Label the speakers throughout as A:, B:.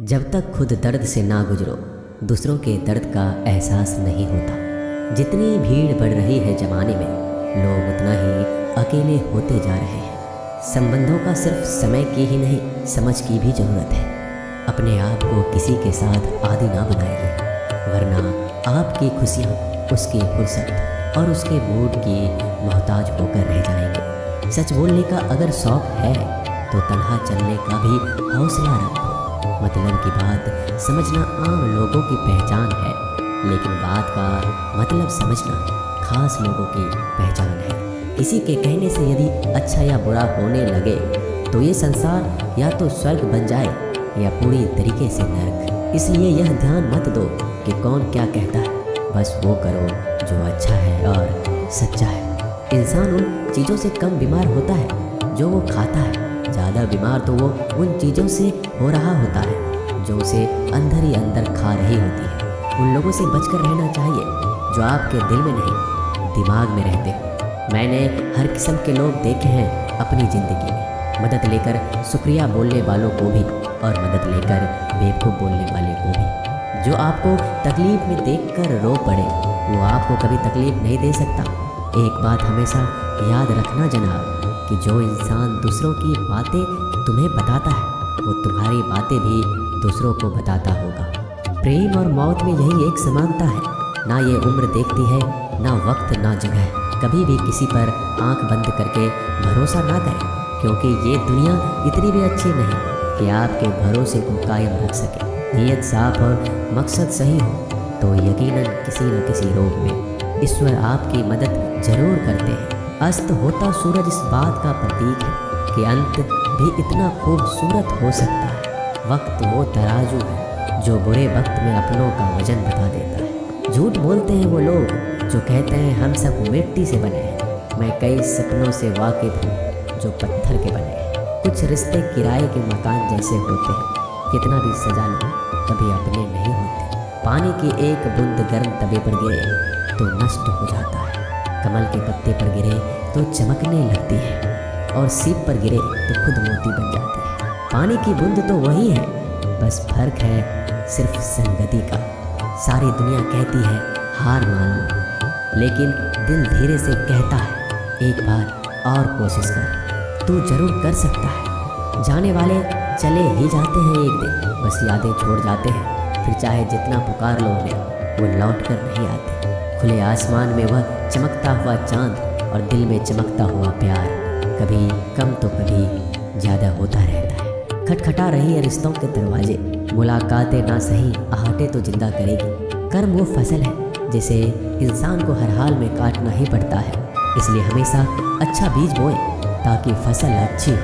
A: जब तक खुद दर्द से ना गुजरो दूसरों के दर्द का एहसास नहीं होता। जितनी भीड़ बढ़ रही है ज़माने में, लोग उतना ही अकेले होते जा रहे हैं। संबंधों का सिर्फ समय की ही नहीं, समझ की भी ज़रूरत है। अपने आप को किसी के साथ आदी ना बनाइए, वरना आपकी खुशियाँ उसकी फुर्सत और उसके मूड की मोहताज होकर रह जाएंगे। सच बोलने का अगर शौक़ है तो तन्हा चलने का भी हौसला रखो। मतलब की बात समझना आम लोगों की पहचान है, लेकिन बात का मतलब समझना खास लोगों की पहचान है। किसी के कहने से यदि अच्छा या बुरा होने लगे तो ये संसार या तो स्वर्ग बन जाए या पूरी तरीके से नरक। इसलिए यह ध्यान मत दो कि कौन क्या कहता है, बस वो करो जो अच्छा है और सच्चा है। इंसान उन चीज़ों से कम बीमार होता है जो वो खाता है, ज़्यादा बीमार तो वो उन चीज़ों से हो रहा होता है जो उसे अंदर ही अंदर खा रही होती है। उन लोगों से बचकर रहना चाहिए जो आपके दिल में नहीं दिमाग में रहते हैं। मैंने हर किस्म के लोग देखे हैं अपनी ज़िंदगी में, मदद लेकर शुक्रिया बोलने वालों को भी और मदद लेकर बेवकूफ़ बोलने वाले को भी। जो आपको तकलीफ़ में देखकर रो पड़े वो आपको कभी तकलीफ़ नहीं दे सकता। एक बात हमेशा याद रखना जनाब, कि जो इंसान दूसरों की बातें तुम्हें बताता है वो तुम्हारी बातें भी दूसरों को बताता होगा। प्रेम और मौत में यही एक समानता है, ना ये उम्र देखती है, ना वक्त, ना जगह। कभी भी किसी पर आंख बंद करके भरोसा ना करें, क्योंकि ये दुनिया इतनी भी अच्छी नहीं कि आपके भरोसे को कायम रख सके। नीयत साफ और मकसद सही हो तो यकीनन किसी न किसी रूप में ईश्वर आपकी मदद जरूर करते हैं। अस्त होता सूरज इस बात का प्रतीक है कि अंत भी इतना खूबसूरत हो सकता है। वक्त वो तराजू है जो बुरे वक्त में अपनों का वजन बता देता है। झूठ बोलते हैं वो लोग जो कहते हैं हम सब मिट्टी से बने हैं। मैं कई सपनों से वाकिफ हूँ जो पत्थर के बने हैं। कुछ रिश्ते किराए के मकान जैसे होते हैं, कितना भी सजा लो कभी अपने नहीं होते। पानी की एक बूंद गर्म तवे पर गिरे तो नष्ट हो जाता है, कमल के पत्ते पर गिरे तो चमकने लगती है और सीप पर गिरे तो खुद मोती बन जाती है। पानी की बूंद तो वही है, बस फर्क है सिर्फ संगति का। सारी दुनिया कहती है हार मान लो, लेकिन दिल धीरे से कहता है एक बार और कोशिश कर, तू जरूर कर सकता है। जाने वाले चले ही जाते हैं एक दिन, बस यादें छोड़ जाते हैं। फिर चाहे जितना पुकार लो उन्हें, वो लौट कर नहीं आते। खुले आसमान में वह चमकता हुआ चांद और दिल में चमकता हुआ प्यार कभी कम तो कभी ज़्यादा होता रहता है। खटखटा रही है रिश्तों के दरवाजे, मुलाकातें ना सही आहटे तो जिंदा करेगी। कर्म वो फसल है जिसे इंसान को हर हाल में काटना ही पड़ता है। इसलिए हमेशा अच्छा बीज बोएं ताकि फसल अच्छी हो।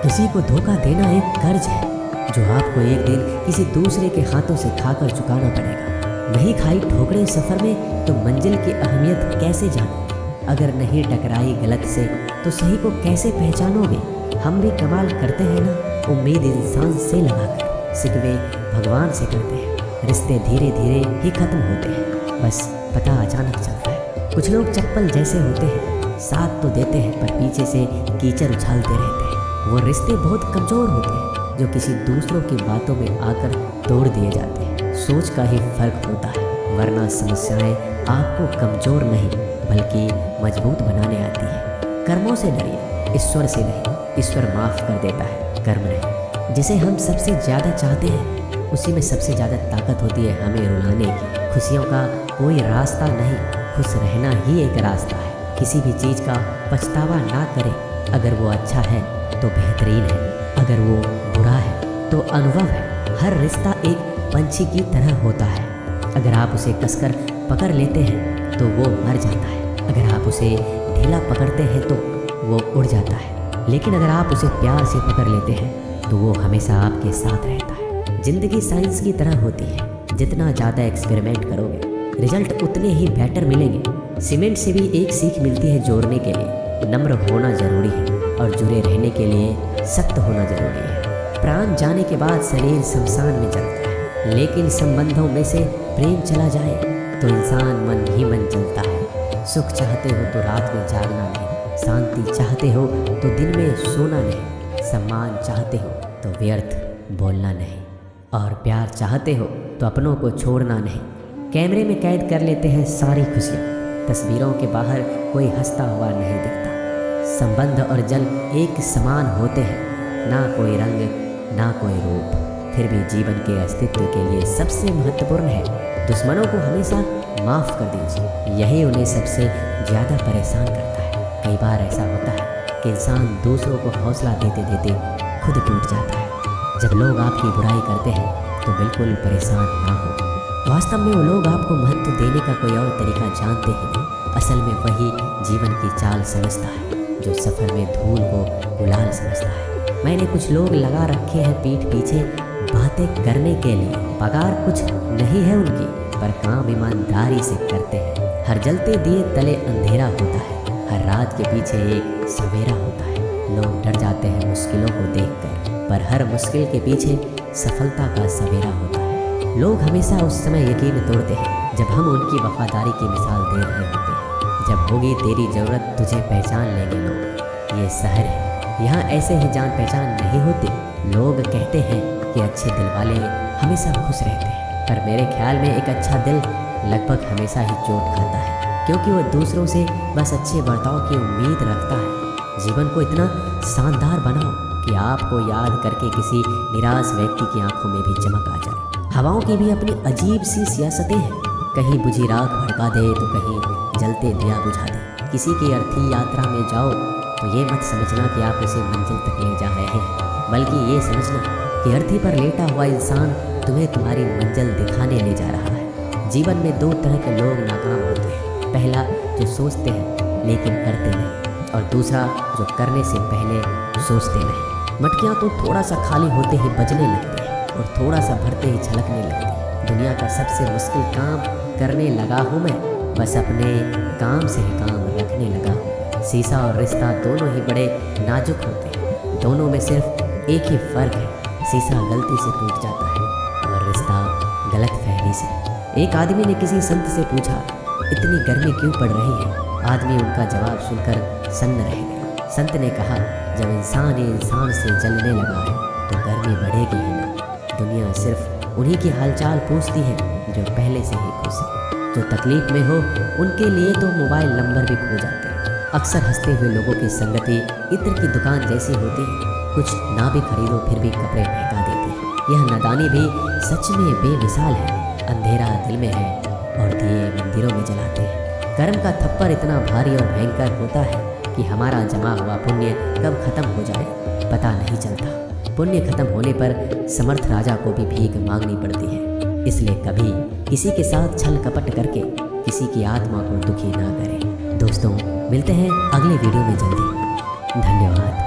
A: किसी को धोखा देना एक कर्ज है जो आपको एक दिन किसी दूसरे के हाथों से खाकर चुकाना पड़ेगा। नहीं खाई ठोकरें सफ़र में तो मंजिल की अहमियत कैसे जानोगे? अगर नहीं टकराई गलत से तो सही को कैसे पहचानोगे? हम भी कमाल करते हैं ना, उम्मीद इंसान से लगाकर, सिकवे भगवान से करते हैं। रिश्ते धीरे धीरे ही खत्म होते हैं, बस पता अचानक चलता है। कुछ लोग चप्पल जैसे होते हैं, साथ तो देते हैं पर पीछे से कीचड़ उछालते रहते हैं। वो रिश्ते बहुत कमज़ोर होते हैं जो किसी दूसरों की बातों में आकर तोड़ दिए जाते हैं। सोच का ही फर्क होता है, वरना समस्याएं आपको कमज़ोर नहीं बल्कि मजबूत बनाने आती है। कर्मों से डरिए, ईश्वर से नहीं। ईश्वर माफ़ कर देता है, कर्म नहीं। जिसे हम सबसे ज़्यादा चाहते हैं उसी में सबसे ज़्यादा ताकत होती है हमें रुलाने की। खुशियों का कोई रास्ता नहीं, खुश रहना ही एक रास्ता है। किसी भी चीज़ का पछतावा ना करें। अगर वो अच्छा है तो बेहतरीन है, अगर वो बुरा है तो अनुभव है। हर रिश्ता एक पंछी की तरह होता है, अगर आप उसे कसकर पकड़ लेते हैं तो वो मर जाता है। अगर आप उसे ढीला पकड़ते हैं तो वो उड़ जाता है, लेकिन अगर आप उसे प्यार से पकड़ लेते हैं तो वो हमेशा आपके साथ रहता है। ज़िंदगी साइंस की तरह होती है, जितना ज़्यादा एक्सपेरिमेंट करोगे रिजल्ट उतने ही बेटर मिलेंगे। सीमेंट से भी एक सीख मिलती है जोड़ने के लिए नम्र होना ज़रूरी है और जुड़े रहने के लिए सख्त होना ज़रूरी है। प्राण जाने के बाद शरीर शमशान में जलता है, लेकिन संबंधों में से प्रेम चला जाए तो इंसान मन ही मन चलता है। सुख चाहते हो तो रात में जागना नहीं, शांति चाहते हो तो दिन में सोना नहीं, सम्मान चाहते हो तो व्यर्थ बोलना नहीं, और प्यार चाहते हो तो अपनों को छोड़ना नहीं। कैमरे में कैद कर लेते हैं सारी खुशियाँ, तस्वीरों के बाहर कोई हंसता हुआ नहीं दिखता। संबंध और जल एक समान होते हैं, ना कोई रंग ना कोई रूप, फिर भी जीवन के अस्तित्व के लिए सबसे महत्वपूर्ण है। दुश्मनों को हमेशा माफ़ कर दीजिए, यही उन्हें सबसे ज़्यादा परेशान करता है। कई बार ऐसा होता है कि इंसान दूसरों को हौसला देते देते खुद टूट जाता है। जब लोग आपकी बुराई करते हैं तो बिल्कुल परेशान ना हो। वास्तव में वो लोग आपको महत्व देने का कोई और तरीका जानते ही नहीं। असल में वही जीवन की चाल समझता है जो सफ़र में धूल को गुलाल समझता है। मैंने कुछ लोग लगा रखे हैं पीठ पीछे बातें करने के लिए। पगार कुछ नहीं है उनकी, पर काम ईमानदारी से करते हैं। हर जलते दिए तले अंधेरा होता है, हर रात के पीछे एक सवेरा होता है। लोग डर जाते हैं मुश्किलों को देखकर, पर हर मुश्किल के पीछे सफलता का सवेरा होता है। लोग हमेशा उस समय यकीन तोड़ते हैं जब हम उनकी वफादारी की मिसाल दे रहे होते हैं। जब होगी तेरी ज़रूरत तुझे पहचान लेंगे लोग। ये शहर है, यहाँ ऐसे ही जान पहचान नहीं होती। लोग कहते हैं कि अच्छे दिल वाले हमेशा खुश रहते हैं, पर मेरे ख्याल में एक अच्छा दिल लगभग हमेशा ही चोट खाता है, क्योंकि वह दूसरों से बस अच्छे बर्ताव की उम्मीद रखता है। जीवन को इतना शानदार बनाओ कि आपको याद करके किसी निराश व्यक्ति की आंखों में भी चमक आ जाए। हवाओं की भी अपनी अजीब सी सियासतें हैं, कहीं बुझी राख भड़का दे तो कहीं जलते दिया बुझा दे। किसी की अर्थी यात्रा में जाओ तो ये मत समझना कि आप उसे मंजिल तक ले जा रहे हैं, बल्कि ये समझना कि अर्थी पर लेटा हुआ इंसान तुम्हें तुम्हारी मंजिल दिखाने ले जा रहा है। जीवन में दो तरह के लोग नाकाम होते हैं। पहला जो सोचते हैं लेकिन करते नहीं, और दूसरा जो करने से पहले सोचते नहीं। मटकियाँ तो थोड़ा सा खाली होते ही बजने लगती हैं और थोड़ा सा भरते ही छलकने लगती हैं। दुनिया का सबसे मुश्किल काम करने लगा हूँ मैं, बस अपने काम से ही काम रखने लगा हूँ। शीशा और रिश्ता दोनों ही बड़े नाजुक होते हैं, दोनों में सिर्फ एक ही फ़र्क है, शीशा गलती से टूट जाता है और रिश्ता गलत फहमी से। एक आदमी ने किसी संत से पूछा, इतनी गर्मी क्यों पड़ रही है? आदमी उनका जवाब सुनकर सन्न रह गया। संत ने कहा, जब इंसान इंसान से जलने लगा है तो गर्मी बढ़ेगी ही ना। दुनिया सिर्फ उन्हीं की हालचाल पूछती है जो पहले से ही खुश है। जो तकलीफ में हो उनके लिए तो मोबाइल नंबर भी खो जाते हैं। अक्सर हंसते हुए लोगों की संगति इत्र की दुकान जैसी होती है, कुछ ना भी खरीदो फिर भी कपड़े महका देती है। यह नादानी भी सच में बेमिसाल है। अंधेरा दिल में है और दिए मंदिरों में जलाते हैं। कर्म का थप्पड़ इतना भारी और भयंकर होता है कि हमारा जमा हुआ पुण्य कब खत्म हो जाए पता नहीं चलता। पुण्य खत्म होने पर समर्थ राजा को भी भीख मांगनी पड़ती है। इसलिए कभी किसी के साथ छल कपट करके किसी की आत्मा को दुखी ना करें। दोस्तों, मिलते हैं अगले वीडियो में जल्दी। धन्यवाद।